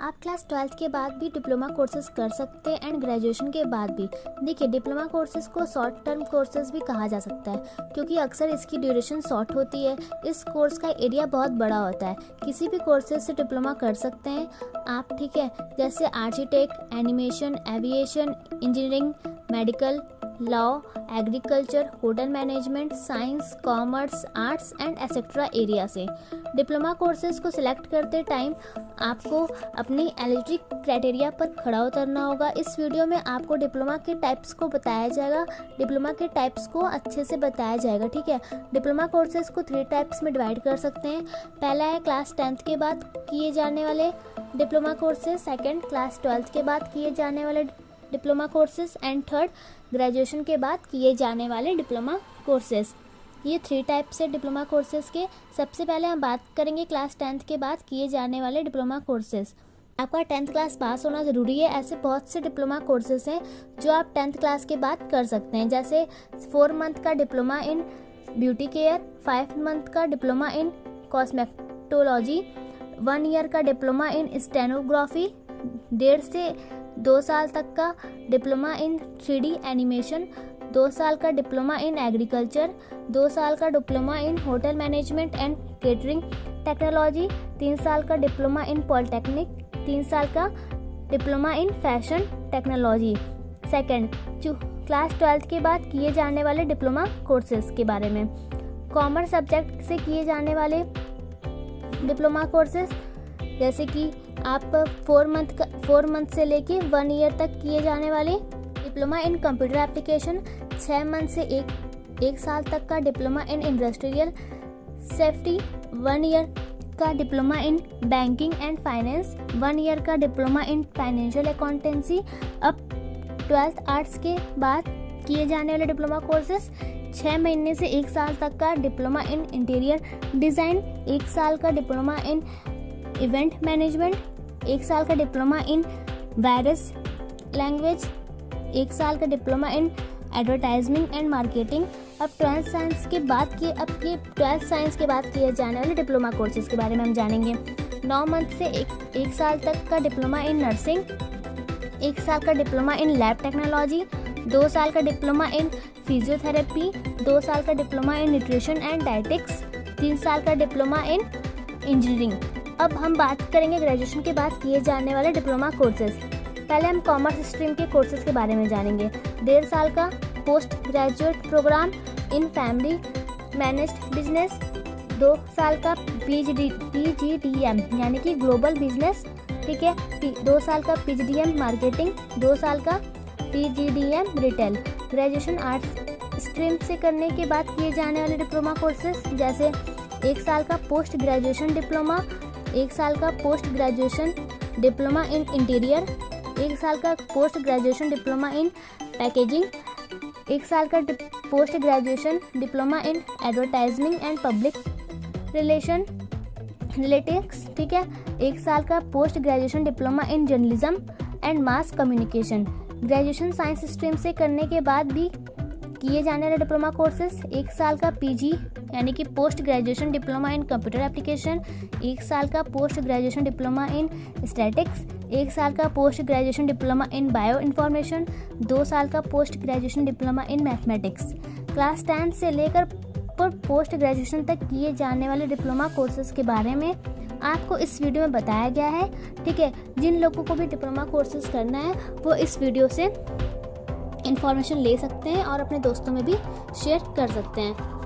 आप class 12th के बाद भी डिप्लोमा कोर्सेज कर सकते हैं एंड ग्रेजुएशन के बाद भी। देखिए, डिप्लोमा कोर्सेज को शॉर्ट टर्म कोर्सेज भी कहा जा सकता है क्योंकि अक्सर इसकी ड्यूरेशन शॉर्ट होती है। इस कोर्स का एरिया बहुत बड़ा होता है। किसी भी कोर्सेज से डिप्लोमा कर सकते हैं आप, ठीक है, जैसे architect, animation, aviation, engineering, medical, law, agriculture, hotel management, science, commerce, arts and etcetera area से। डिप्लोमा कोर्सेज को सिलेक्ट करते टाइम आपको अपनी एलिजिबिलिटी क्राइटेरिया पर खड़ा उतरना होगा। इस वीडियो में आपको डिप्लोमा के टाइप्स को बताया जाएगा, डिप्लोमा के टाइप्स को अच्छे से बताया जाएगा, ठीक है। डिप्लोमा कोर्सेज को 3 टाइप्स में डिवाइड कर सकते हैं। पहला है क्लास 10th के बाद किए जाने वाले diploma courses, second class 12th के बाद किए जाने वाले diploma courses and third graduation के बाद किए जाने वाले डिप्लोमा कोर्सेज। ये 3 टाइप्स है डिप्लोमा कोर्सेज के। सबसे पहले हम बात करेंगे क्लास 10th के बाद किए जाने वाले डिप्लोमा कोर्सेज। आपका 10th क्लास पास होना ज़रूरी है। ऐसे बहुत से डिप्लोमा कोर्सेज हैं जो आप 10th क्लास के बाद कर सकते हैं, जैसे 4 मंथ का डिप्लोमा इन ब्यूटी केयर, 5 मंथ का डिप्लोमा इन कॉस्मेटोलॉजी, 1 ईयर का डिप्लोमा इन स्टेनोग्राफी, 1.5 से 2 साल तक का डिप्लोमा इन 3D एनिमेशन, 2 साल का डिप्लोमा इन एग्रीकल्चर, 2 साल का diploma in hotel management and catering technology, 3 साल का डिप्लोमा इन पॉलिटेक्निक, 3 साल का diploma in fashion technology. Second, class 12th के बाद किए जाने वाले डिप्लोमा कोर्सेज के बारे में। कॉमर्स सब्जेक्ट से किए जाने वाले डिप्लोमा कोर्सेज, जैसे कि आप 4 मंथ से लेके 1 ईयर तक किए जाने वाले diploma in computer application, 6 month से 1 साल तक का diploma in industrial safety, 1 year का diploma in banking and finance, 1 year का डिप्लोमा इन फाइनेंशियल अकाउंटेंसी। अब 12th आर्ट्स के बाद किए जाने वाले डिप्लोमा कोर्सेज, 6 महीने से 1 साल तक का डिप्लोमा इन इंटीरियर डिज़ाइन, 1 साल का डिप्लोमा इन इवेंट मैनेजमेंट, 1 साल का डिप्लोमा इन वायरस लैंग्वेज, 1 साल का diploma in advertisement and marketing. अब 12th साइंस के बाद किए जाने वाले डिप्लोमा कोर्सेज के बारे में हम जानेंगे। 9 मंथ से 1 साल तक का डिप्लोमा इन नर्सिंग, 1 साल का डिप्लोमा इन लैब टेक्नोलॉजी, 2 साल का डिप्लोमा इन फिजियोथेरेपी, 2 साल का diploma in nutrition and dietetics, 3 साल का डिप्लोमा इन इंजीनियरिंग। अब हम बात करेंगे ग्रेजुएशन के बाद किए जाने वाले डिप्लोमा कोर्सेज। पहले हम कॉमर्स स्ट्रीम के कोर्सेज के बारे में जानेंगे। 1.5 साल का post graduate program in family managed business, 2 साल का PGDM यानी कि ग्लोबल बिजनेस, ठीक है, 2 साल का PGDM मार्केटिंग, 2 साल का PGDM retail. Graduation arts stream से करने के बाद किए जाने वाले डिप्लोमा कोर्सेज, जैसे 1 साल का पोस्ट ग्रेजुएशन डिप्लोमा, 1 साल का post graduation diploma in interior, 1 साल का post graduation diploma in packaging, 1 साल का post graduation diploma in advertisement and public relations, ठीक है, 1 साल का post graduation diploma in journalism and mass communication. Graduation science stream से करने के बाद भी किए जाने वाले डिप्लोमा कोर्सेज, 1 साल का PG यानी कि post graduation diploma in computer application, 1 साल का पोस्ट ग्रेजुएशन डिप्लोमा इन स्टैटिक्स, 1 साल का पोस्ट ग्रेजुएशन डिप्लोमा इन बायो इन्फॉर्मेशन, 2 साल का post graduation diploma in mathematics. Class 10 से लेकर पोस्ट ग्रेजुएशन तक किए जाने वाले डिप्लोमा कोर्सेज के बारे में आपको इस वीडियो में बताया गया है, ठीक है। जिन लोगों को भी डिप्लोमा कोर्सेज करना है वो इस वीडियो से इन्फॉर्मेशन ले सकते हैं और अपने दोस्तों में भी शेयर कर सकते हैं।